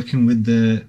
working with the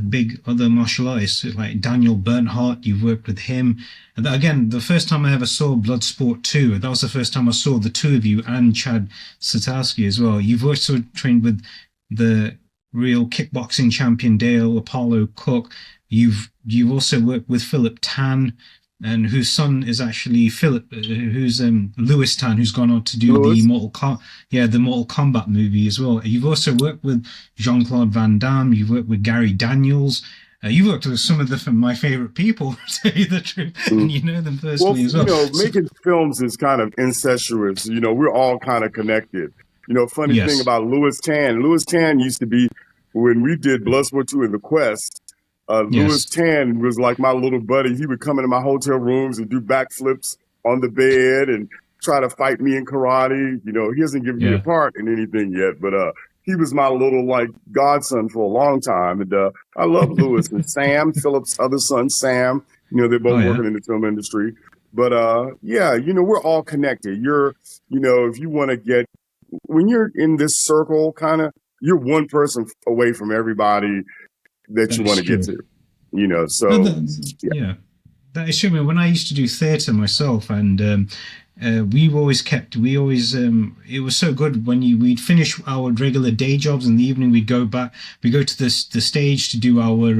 big other martial artists like Daniel Bernhardt. You've worked with him. And again, the first time I ever saw Bloodsport 2, that was the first time I saw the two of you and Chad Satowski as well. You've also trained with the real kickboxing champion Dale Apollo Cook. You've also worked with Philip Tan, and whose son is actually Philip, who's Lewis Tan, who's gone on to do the Mortal Kombat movie as well. You've also worked with Jean-Claude Van Damme. You've worked with Gary Daniels. You've worked with some of my favorite people, to tell you the truth, and you know them personally as well. Making films is kind of incestuous. We're all kind of connected. Funny thing about Lewis Tan. Lewis Tan used to be, when we did Bloodsport 2 in The Quest, Lewis Tan was like my little buddy. He would come into my hotel rooms and do backflips on the bed and try to fight me in karate. He hasn't given me a part in anything yet, but he was my little godson for a long time. And I love Lewis and Sam, Philip's other son, Sam. They're both working in the film industry. But we're all connected. If you want to when you're in this circle, kind of, you're one person away from everybody that you want to get to, that is true. When I used to do theatre myself, and it was so good when we'd finish our regular day jobs in the evening. We go to the stage to do our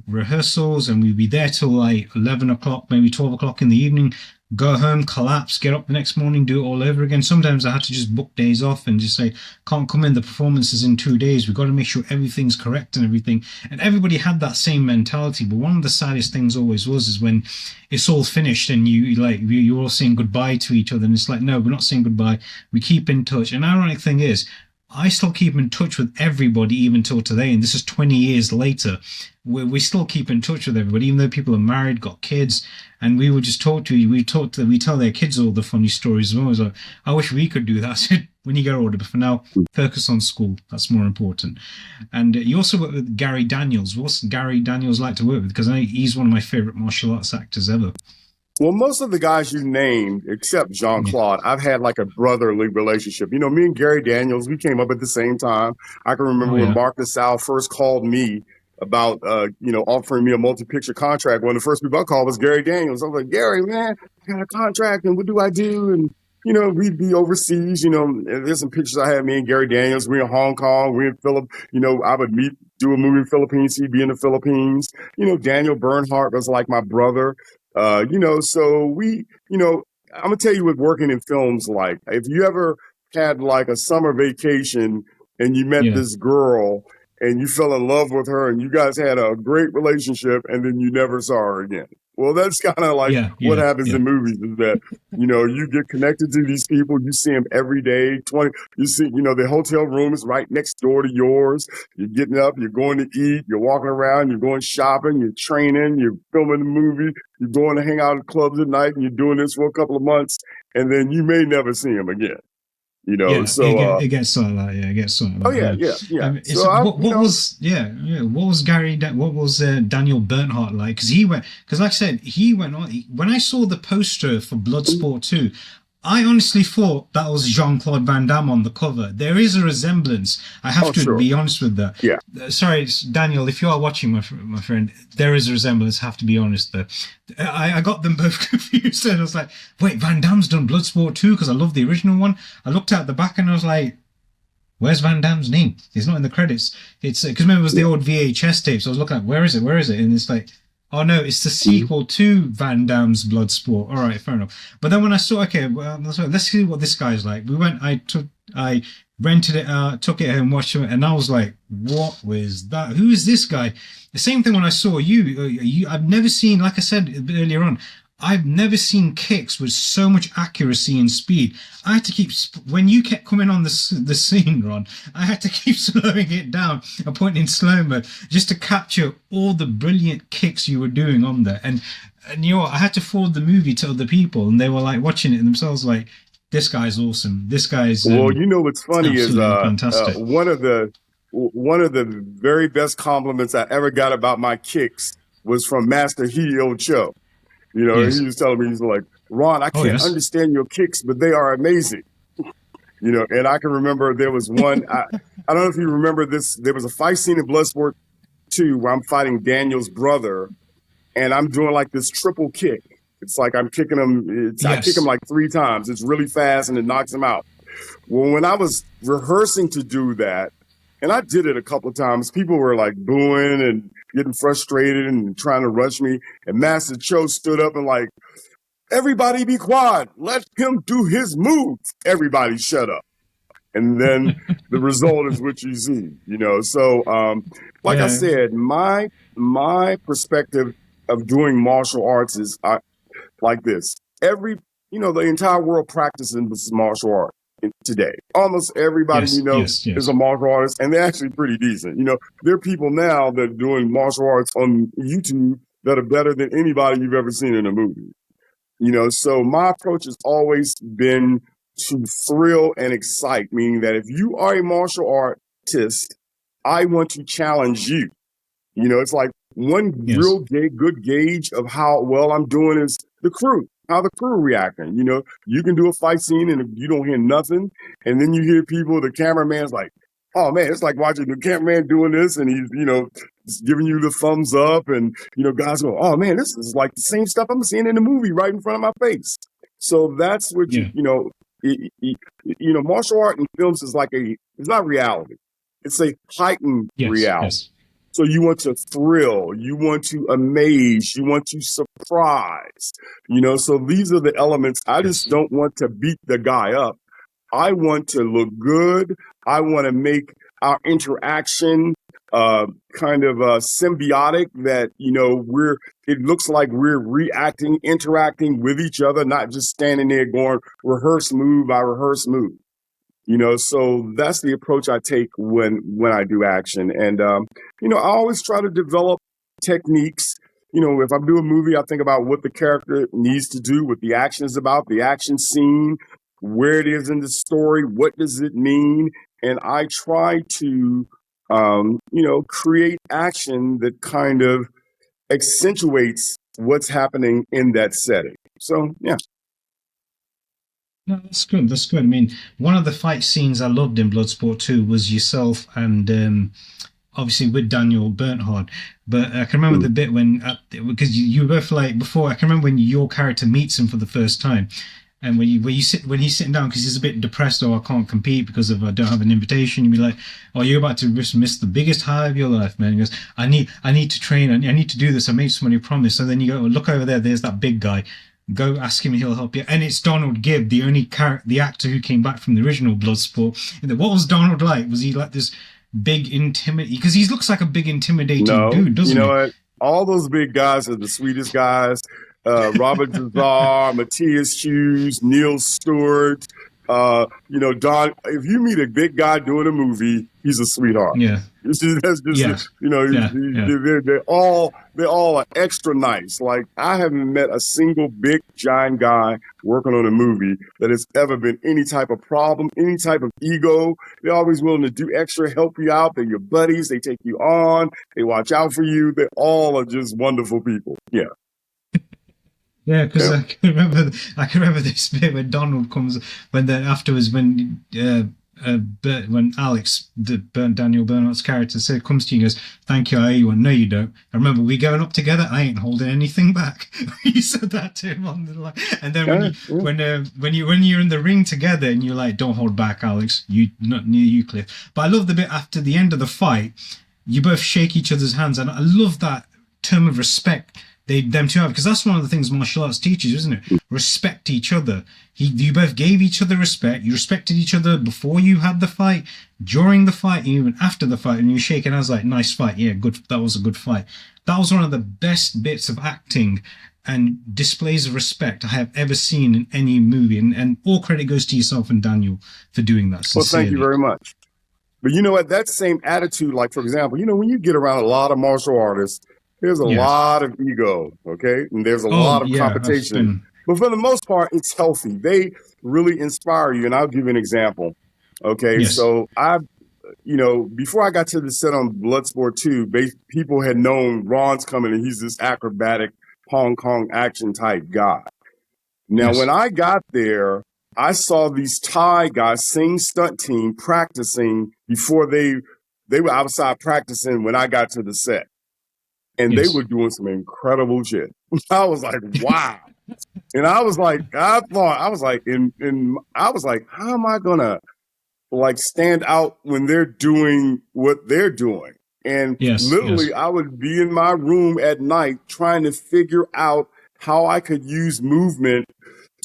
rehearsals, and we'd be there till like 11 o'clock, maybe 12 o'clock in the evening. Go home, collapse, get up the next morning, do it all over again. Sometimes I had to just book days off and just say, can't come in, the performance is in 2 days. We've got to make sure everything's correct and everything. And everybody had that same mentality. But one of the saddest things always is when it's all finished and you're all saying goodbye to each other. And it's like, no, we're not saying goodbye. We keep in touch. And the ironic thing is, I still keep in touch with everybody even till today, and this is 20 years later. We still keep in touch with everybody, even though people are married, got kids, and we would just talk to you. We tell their kids all the funny stories as well. It's like, I wish we could do that when you get older, but for now, focus on school. That's more important. And you also work with Gary Daniels. What's Gary Daniels like to work with? Because I know he's one of my favorite martial arts actors ever. Well, most of the guys you named, except Jean-Claude, I've had like a brotherly relationship. Me and Gary Daniels, we came up at the same time. I can remember when Mark LaSalle first called me about, offering me a multi-picture contract. One of the first people I called was Gary Daniels. I was like, Gary, man, I got a contract, and what do I do? And, we'd be overseas. There's some pictures I had, me and Gary Daniels. We're in Hong Kong. We're in I would do a movie in the Philippines. He'd be in the Philippines. Daniel Bernhardt was like my brother. So we, I'm gonna tell you what working in films like. If you ever had like a summer vacation and you met this girl and you fell in love with her and you guys had a great relationship and then you never saw her again. Well, that's kind of like what happens in movies is that, you get connected to these people. You see them every day. You see, the hotel room is right next door to yours. You're getting up, you're going to eat, you're walking around, you're going shopping, you're training, you're filming the movie, you're going to hang out at clubs at night, and you're doing this for a couple of months, and then you may never see them again. It gets like that. Yeah, it gets like that. What was Daniel Bernhardt like? Because like I said, he went on. When I saw the poster for Bloodsport 2, I honestly thought that was Jean-Claude Van Damme on the cover. There is a resemblance. I have to be honest with that. Yeah. Sorry, Daniel, if you are watching, my friend, there is a resemblance. I have to be honest there. I got them both confused. And I was like, wait, Van Damme's done Bloodsport 2 because I love the original one. I looked at the back and I was like, where's Van Damme's name? He's not in the credits. It's because remember it was the old VHS tapes. I was looking at where is it? And it's like, oh no, it's the sequel to Van Damme's Bloodsport. All right, fair enough. But then when I saw, let's see what this guy's like. I rented it out, took it home, watched it, and I was like, what was that? Who is this guy? The same thing when I saw you. I've never seen, like I said a bit earlier on, I've never seen kicks with so much accuracy and speed. I had to keep, when you kept coming on the scene, Ron, I had to keep slowing it down and putting in slow-mo just to capture all the brilliant kicks you were doing on there. And I had to forward the movie to other people, and they were like watching it themselves like, this guy's awesome. This guy's what's funny is fantastic. One of the very best compliments I ever got about my kicks was from Master Hee-Il Cho. He was telling me, he's like, Ron, I can't understand your kicks, but they are amazing. You know, and I can remember there was one, I don't know if you remember this, there was a fight scene in Bloodsport 2 where I'm fighting Daniel's brother and I'm doing like this triple kick. It's like I'm kicking him, I kick him Yes. like 3 times. It's really fast and it knocks him out. Well, when I was rehearsing to do that, and I did it a couple of times, people were like booing and getting frustrated and trying to rush me. And Master Cho stood up and like, everybody be quiet. Let him do his move. Everybody shut up. And then the result is what you see, you know? So, like I Yeah. said, my perspective of doing martial arts is like this. The entire world practices martial art today. Almost everybody Yes. Yes. is Yes. a martial artist, and they're actually pretty decent. You know, there are people now that are doing martial arts on YouTube that are better than anybody you've ever seen in a movie. You know, so my approach has always been to thrill and excite, meaning that if you are a martial artist, I want to challenge you. You know, it's like one Yes. real good gauge of how well I'm doing is the crew, how the crew reacting. You know, you can do a fight scene and you don't hear nothing. And then you hear people, the cameraman's like, oh man, it's like watching the cameraman doing this and he's, giving you the thumbs up. And, guys go, oh man, this is like the same stuff I'm seeing in the movie right in front of my face. So that's what, Yeah. martial art in films is like it's not reality. It's a heightened Yes. reality. Yes. So you want to thrill, you want to amaze, you want to surprise, so these are the elements. I just Yes. don't want to beat the guy up. I want to look good. I want to make our interaction kind of symbiotic that, it looks like we're interacting with each other, not just standing there going rehearse move by rehearse move. So that's the approach I take when I do action. And, I always try to develop techniques. If I do a movie, I think about what the character needs to do, what the action is about, the action scene, where it is in the story, what does it mean? And I try to, create action that kind of accentuates what's happening in that setting. So, yeah. No, that's good. That's good. I mean, one of the fight scenes I loved in Bloodsport 2 was yourself and obviously with Daniel Bernhardt. But I can remember the bit when, because you were both like before. I can remember when your character meets him for the first time, and when he's sitting down because he's a bit depressed. Oh, I can't compete because I don't have an invitation. You'd be like, oh, you're about to miss the biggest high of your life, man. He goes, I need to train. I need to do this. I made somebody promise. So then you go, oh, look over there. There's that big guy. Go ask him, he'll help you. And it's Donald Gibb, the only the actor who came back from the original Bloodsport. What was Donald like? Was he like this big intimidating? Because he looks like a big intimidating dude, doesn't he? You know what? All those big guys are the sweetest guys. Robert Zazar, Matthias Hughes, Neil Stewart. Don. If you meet a big guy doing a movie, he's a sweetheart. Yeah. That's just Yeah. they're all extra nice. Like I haven't met a single big giant guy working on a movie that has ever been any type of problem, any type of ego. They're always willing to do extra, help you out. They're your buddies. They take you on. They watch out for you. They all are just wonderful people. Yeah. Yeah, because I can remember this bit when Donald comes afterwards when Alex, Daniel Bernhardt's character, comes to you and goes, "Thank you, I owe you one." No, you don't. I remember we going up together. I ain't holding anything back. You said that to him on the line, and then when you're in the ring together and you're like, "Don't hold back, Alex. You not near you, Cliff." But I love the bit after the end of the fight. You both shake each other's hands, and I love that term of respect them two have, because that's one of the things martial arts teaches, isn't it? Respect each other. You both gave each other respect. You respected each other before you had the fight, during the fight, even after the fight. And you shaking hands like, "Nice fight, yeah, good. That was a good fight." That was one of the best bits of acting and displays of respect I have ever seen in any movie. And all credit goes to yourself and Daniel for doing that. Sincerely. Well, thank you very much. But you know what? That same attitude, like for example, when you get around a lot of martial artists, there's a lot of ego, okay? And there's a lot of competition. But for the most part, it's healthy. They really inspire you. And I'll give you an example. Okay, yes. So before I got to the set on Bloodsport 2, people had known Ron's coming and he's this acrobatic Hong Kong action type guy. Now, when I got there, I saw these Thai guys, sing stunt team, practicing before they were outside practicing when I got to the set, and they Yes. were doing some incredible shit. I was like, wow. And I was like, I was like, how am I gonna like stand out when they're doing what they're doing? And Yes. literally, Yes. I would be in my room at night trying to figure out how I could use movement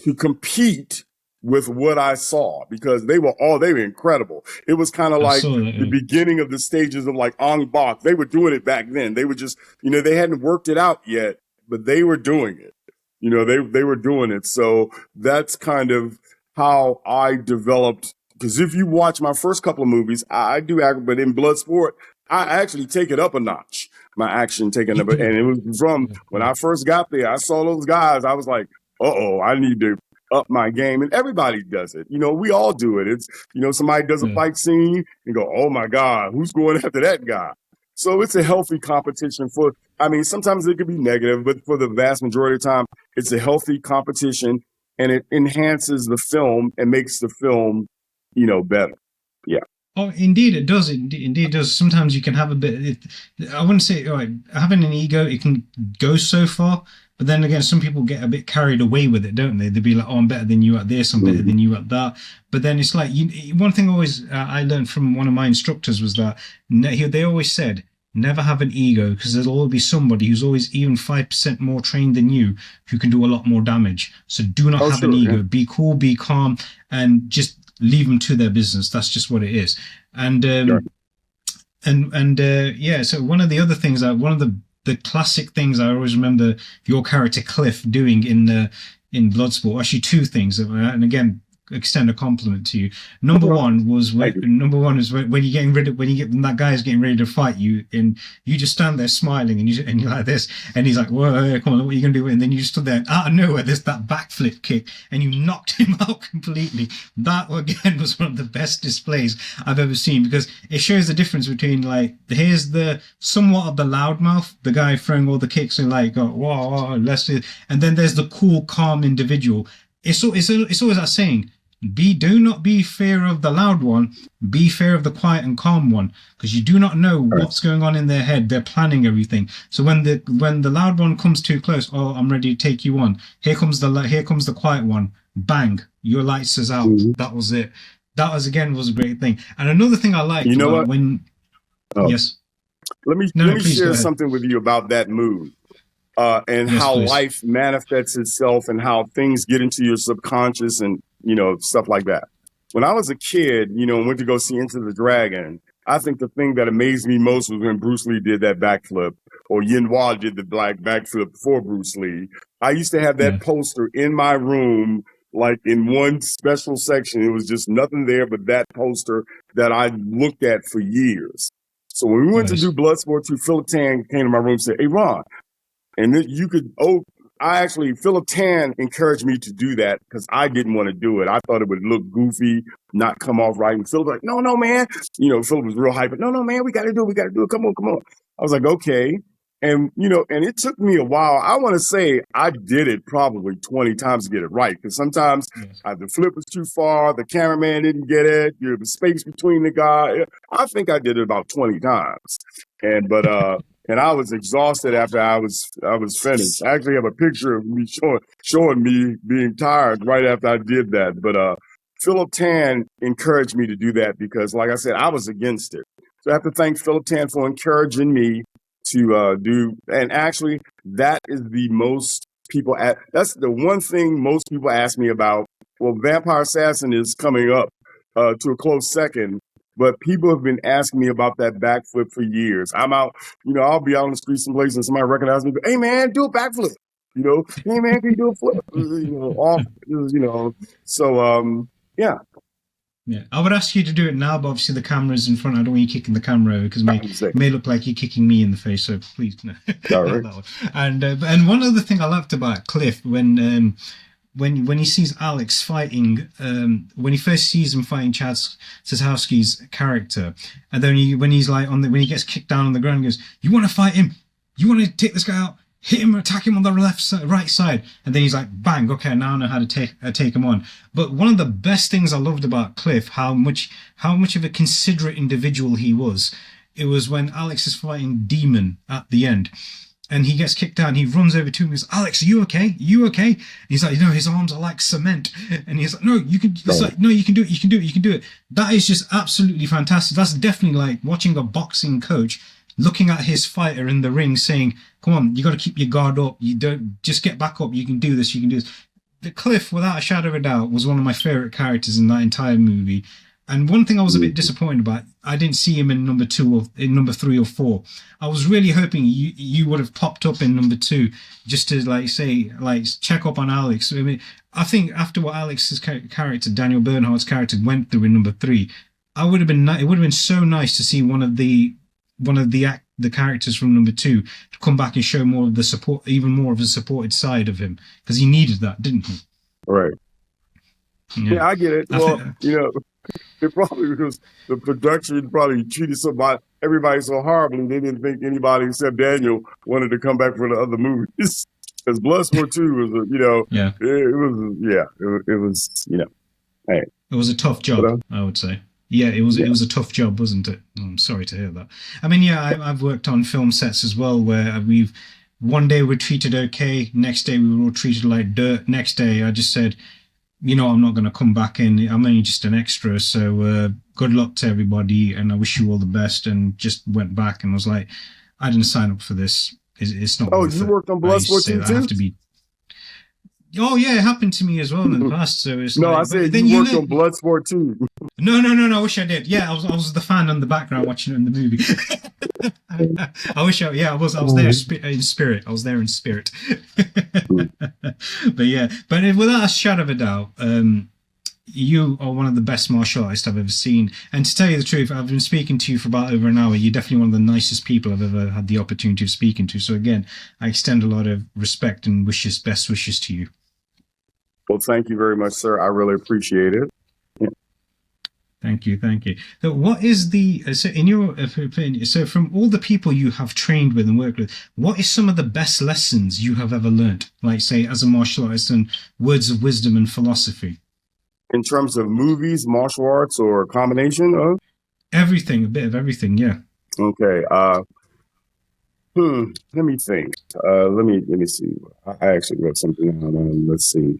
to compete with what I saw because they were incredible. It was kind of I like saw that. the beginning of the stages of like Ong Bak. They were doing it back then. They were just, they hadn't worked it out yet, but they were doing it. They were doing it. So that's kind of how I developed. Because if you watch my first couple of movies, I do act, but in Bloodsport, I actually take it up a notch. My action taken up, and it was from when I first got there. I saw those guys. I was like, "Uh-oh, I need to up my game." And everybody does it. We all do it. It's somebody does a Yeah. fight scene and go, "Oh my God, who's going after that guy?" So it's a healthy competition sometimes it could be negative, but for the vast majority of the time, it's a healthy competition and it enhances the film and makes the film, better. Yeah. Oh, indeed, it does. Indeed, it does. Sometimes you can have a bit. I wouldn't say, all right, having an ego, it can go so far. But then again, some people get a bit carried away with it, don't they? They'd be like, "Oh, I'm better than you at this. I'm better than you at that." But then it's like one thing always I learned from one of my instructors was that they always said, "Never have an ego because there'll always be somebody who's always even 5% more trained than you who can do a lot more damage. So do not have an ego. Yeah. Be cool, be calm, and just leave them to their business. That's just what it is." And Sure. yeah, so one of the other things one of the classic things I always remember your character Cliff doing in Bloodsport, actually two things, and again extend a compliment to you. Number one was when when that guy is getting ready to fight you, and you just stand there smiling, and you're like this, and he's like, "Whoa, come on, what are you gonna do?" And then you just stood there, and out of nowhere, there's that backflip kick, and you knocked him out completely. That again was one of the best displays I've ever seen because it shows the difference between like here's the somewhat of the loudmouth, the guy throwing all the kicks and like, "Oh, whoa, let's do," and then there's the cool, calm individual. It's always that saying. Do not be fear of the loud one, be fear of the quiet and calm one, because you do not know what's going on in their head. They're planning everything. So when the loud one comes too close, "Oh, I'm ready to take you on. Here comes the quiet one. Bang, your lights is out." Mm-hmm. That was it. That was a great thing. And another thing I liked yes. Let me share something with you about that move. And yes, how please. Life manifests itself and how things get into your subconscious and, stuff like that. When I was a kid, and went to go see Into the Dragon, I think the thing that amazed me most was when Bruce Lee did that backflip or Yin Hua did the backflip for Bruce Lee. I used to have that poster in my room, like in one special section. It was just nothing there but that poster that I looked at for years. So when we went to do Bloodsport 2, Philip Tan came to my room and said, "Hey, Ron," and then Philip Tan encouraged me to do that because I didn't want to do it. I thought it would look goofy, not come off right. And Philip was like, no, man. Philip was real hyper. No, man, we got to do it. Come on. I was like, okay. And, and it took me a while. I want to say I did it probably 20 times to get it right. Because sometimes the flip was too far. The cameraman didn't get it. The space between the guy. I think I did it about 20 times. And I was exhausted after I was finished. I actually have a picture of me showing me being tired right after I did that. But Philip Tan encouraged me to do that because, like I said, I was against it. So I have to thank Philip Tan for encouraging me to do. And actually, that is that's the one thing most people ask me about. Well, Vampire Assassin is coming up to a close second. But people have been asking me about that backflip for years. I'm out, I'll be out on the street someplace and somebody recognizes me. "Hey, man, do a backflip." "Hey, man, can you do a flip?" So, yeah. Yeah, I would ask you to do it now, but obviously the camera's in front. I don't want you kicking the camera over because it may look like you're kicking me in the face. So please, no. All right. And one other thing I liked about Cliff when he sees Alex fighting, when he first sees him fighting Chad Stahelski's character, and then when he gets kicked down on the ground, he goes, "You want to fight him? You want to take this guy out? hit him, attack him on the left side, right side, and then he's like, bang, okay, now I know how to take him on. But one of the best things I loved about Cliff, how much of a considerate individual he was. It was when Alex is fighting Demon at the end, and he gets kicked down. He runs over to him and goes, Alex, are you okay? Are you okay? And he's like, his arms are like cement. And he's like, no, you can. It's like, no, you can do it. You can do it. You can do it. That is just absolutely fantastic. That's definitely like watching a boxing coach looking at his fighter in the ring saying, come on, you got to keep your guard up. You don't just get back up. You can do this. You can do this. The Cliff, without a shadow of a doubt, was one of my favorite characters in that entire movie. And one thing I was a bit disappointed about, I didn't see him in number 2 or in number 3 or 4. I was really hoping you would have popped up in number 2 just to check up on Alex. I mean, I think after what Alex's character, Daniel Bernhardt's character, went through in number 3, it would have been so nice to see one of the characters from number 2 to come back and show more of the support, even more of the supported side of him, because he needed that, didn't he? Right. Yeah, I get it. It probably because the production probably treated everybody so horribly, they didn't think anybody except Daniel wanted to come back for the other movies. Because Bloodsport 2 was, it was, hey. It was a tough job, I would say. Yeah, it was a tough job, wasn't it? I'm sorry to hear that. I mean, I've worked on film sets as well where one day we're treated okay, next day we were all treated like dirt. Next day I just said, I'm not going to come back in. I'm only just an extra. So good luck to everybody, and I wish you all the best. And just went back and was like, I didn't sign up for this. It's not. Oh, you worked on Bloodsport too? I have to be. Oh yeah, it happened to me as well in the past. So it's no, I said you worked on Bloodsport too. No. I wish I did. Yeah, I was the fan on the background watching it in the movie. I wish I was there in spirit. I was there in spirit. but without a shadow of a doubt, you are one of the best martial artists I've ever seen. And to tell you the truth, I've been speaking to you for about over an hour. You're definitely one of the nicest people I've ever had the opportunity of speaking to. So again, I extend a lot of respect and best wishes to you. Well, thank you very much, sir. I really appreciate it. Yeah. Thank you. So what is in your opinion, so from all the people you have trained with and worked with, what is some of the best lessons you have ever learned, like say as a martial artist, and words of wisdom and philosophy? In terms of movies, martial arts, or a combination of? Everything, a bit of everything, yeah. Okay. Let me think. Let me see. I actually wrote something down. Let's see.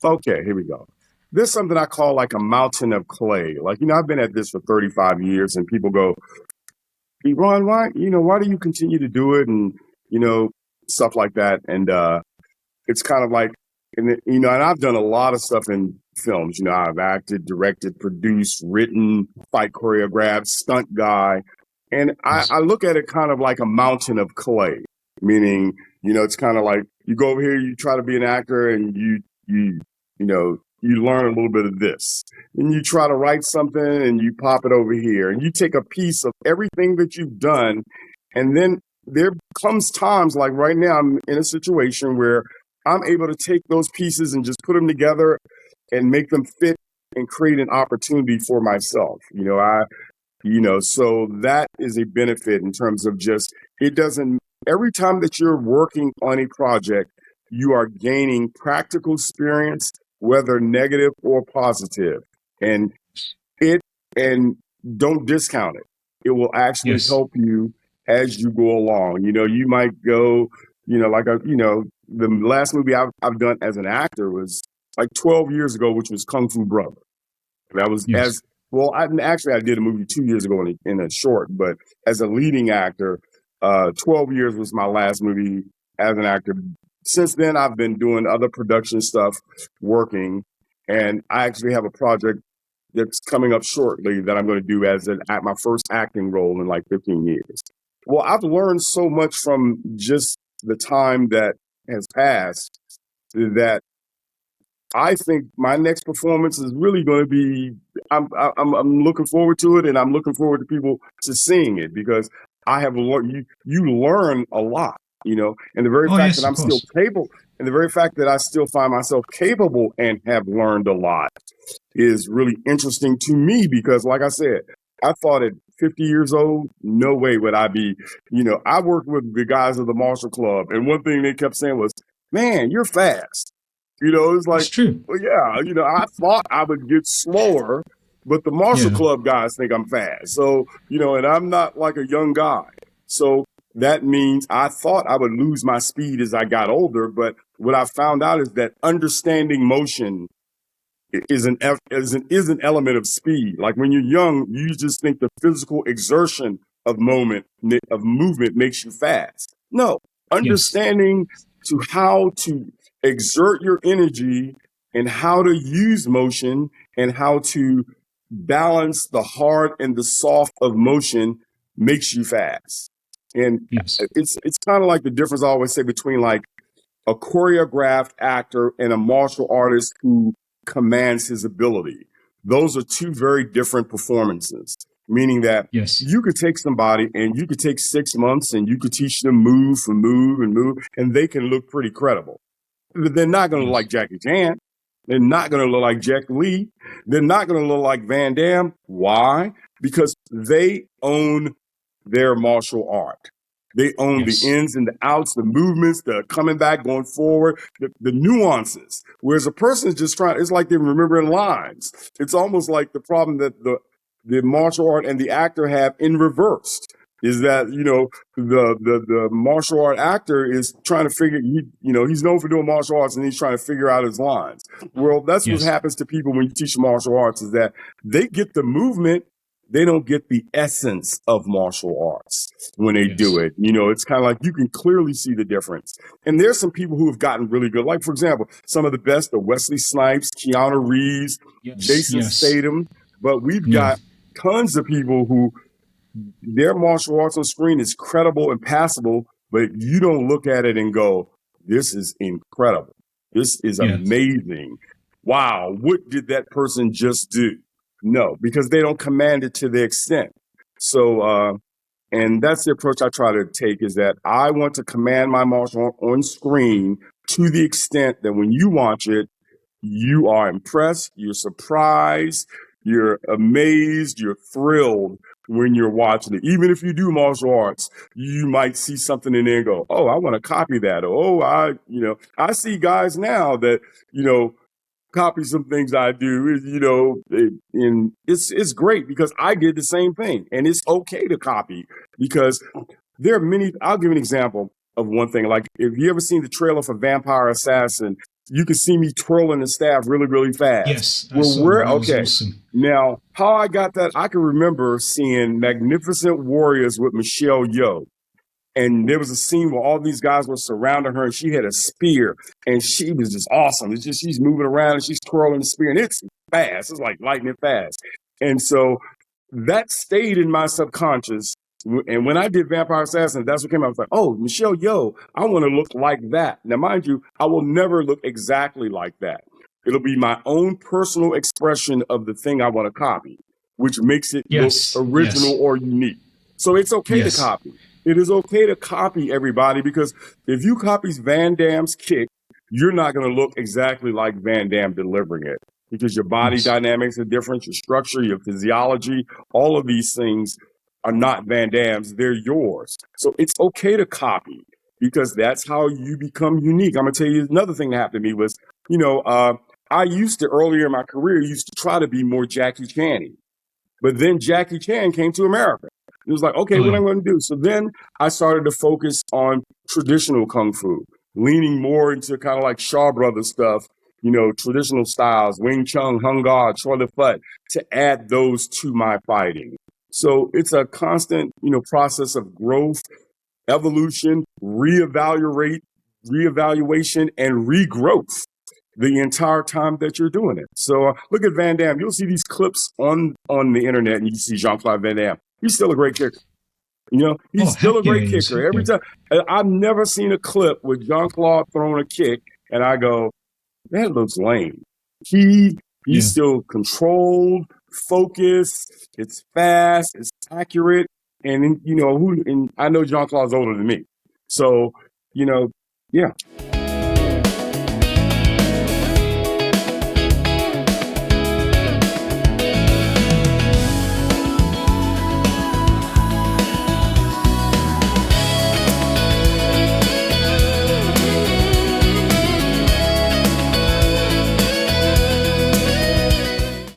Okay, here we go. There's something I call like a mountain of clay. Like, I've been at this for 35 years and people go, hey, Ron, why do you continue to do it? And, stuff like that. And it's kind of like, and I've done a lot of stuff in films. I've acted, directed, produced, written, fight choreographed, stunt guy. And I look at it kind of like a mountain of clay, meaning, it's kind of like you go over here, you try to be an actor and you learn a little bit of this. And you try to write something and you pop it over here and you take a piece of everything that you've done. And then there comes times like right now, I'm in a situation where I'm able to take those pieces and just put them together and make them fit and create an opportunity for myself. So that is a benefit in terms of every time that you're working on a project, you are gaining practical experience, whether negative or positive, and don't discount it. It will actually help you as you go along. You might go, the last movie I've done as an actor was like 12 years ago, which was Kung Fu Brother. That was I did a movie 2 years ago in a short, but as a leading actor, 12 years was my last movie as an actor. Since then, I've been doing other production stuff, working, and I actually have a project that's coming up shortly that I'm going to do as my first acting role in like 15 years. Well, I've learned so much from just the time that has passed that I think my next performance is really going to be, I'm looking forward to it, and I'm looking forward to people to seeing it, because I have learned, you learn a lot, and the very fact that I'm still capable, and the very fact that I still find myself capable and have learned a lot is really interesting to me, because like I said, I thought at 50 years old, no way would I be, I worked with the guys of the Marshall Club, and one thing they kept saying was, man, you're fast. It's It's like, true. well, yeah, I thought I would get slower, but the Marshall Yeah. Club guys think I'm fast. So, and I'm not like a young guy. So that means I thought I would lose my speed as I got older. But what I found out is that understanding motion is an element of speed. Like when you're young, you just think the physical exertion of movement makes you fast. No, Yes. understanding to how to exert your energy and how to use motion and how to balance the hard and the soft of motion makes you fast. And Yes. it's kind of like the difference I always say between like a choreographed actor and a martial artist who commands his ability. Those are two very different performances, meaning that Yes. you could take somebody and you could take 6 months and you could teach them move for move and move, and they can look pretty credible. But they're not going to look Yes. like Jackie Chan. They're not going to look like Jet Li. They're not going to look like Van Damme. Why? Because they own their martial art. They own the Yes. ins and the outs, the movements, the coming back, going forward, the nuances. Whereas a person is just trying, it's like they're remembering lines. It's almost like the problem that the martial art and the actor have in reverse is that, the martial art actor is trying to figure, he's known for doing martial arts and he's trying to figure out his lines. Well, that's what Yes. happens to people when you teach martial arts is that they get the movement. They don't get the essence of martial arts when they do Yes. it. It's kind of like you can clearly see the difference. And there's some people who have gotten really good. Like, for example, some of the best are Wesley Snipes, Keanu Reeves, Yes. Jason Yes. Statham. But we've Yeah. got tons of people who their martial arts on screen is credible and passable, but you don't look at it and go, this is incredible. This is Yes. amazing. Wow, what did that person just do? No, because they don't command it to the extent. So, and that's the approach I try to take is that I want to command my martial art on screen to the extent that when you watch it, you are impressed, you're surprised, you're amazed, you're thrilled when you're watching it. Even if you do martial arts, you might see something in there and go, oh, I want to copy that. Or, oh, I see guys now that, copy some things I do, and it's great because I did the same thing. And it's okay to copy because there are many. I'll give an example of one thing. Like if you ever seen the trailer for Vampire Assassin, you can see me twirling the staff really, really fast. Yes. I Well, saw that. That was okay. awesome. Now, how I got that, I can remember seeing Magnificent Warriors with Michelle Yeoh. And there was a scene where all these guys were surrounding her and she had a spear and she was just awesome. It's just she's moving around and she's twirling the spear and it's fast. It's like lightning fast. And so that stayed in my subconscious. And when I did Vampire Assassin, that's what came out. I was like, oh, Michelle Yeoh, I want to look like that. Now, mind you, I will never look exactly like that. It'll be my own personal expression of the thing I want to copy, which makes it look Yes. original Yes. or unique. So it's okay to Yes. copy. It is okay to copy everybody because if you copy Van Damme's kick, you're not going to look exactly like Van Damme delivering it because your body Yes. dynamics are different, your structure, your physiology, all of these things are not Van Damme's, they're yours. So it's okay to copy because that's how you become unique. I'm going to tell you another thing that happened to me was, I used to earlier in my career, used to try to be more Jackie Chan-y. But then Jackie Chan came to America. It was like, okay, what am I going to do? So then I started to focus on traditional Kung Fu, leaning more into kind of like Shaw Brothers stuff, traditional styles, Wing Chun, Hung Gar, Choi Le Fut, to add those to my fighting. So it's a constant, process of growth, evolution, reevaluation, and regrowth the entire time that you're doing it. So look at Van Damme. You'll see these clips on the internet and you see Jean-Claude Van Damme. He's still a great kicker. He's still a great kicker. Every time. I've never seen a clip with Jean-Claude throwing a kick and I go, that looks lame. He's still controlled, focused, it's fast, it's accurate. And and I know Jean-Claude's older than me. So, yeah.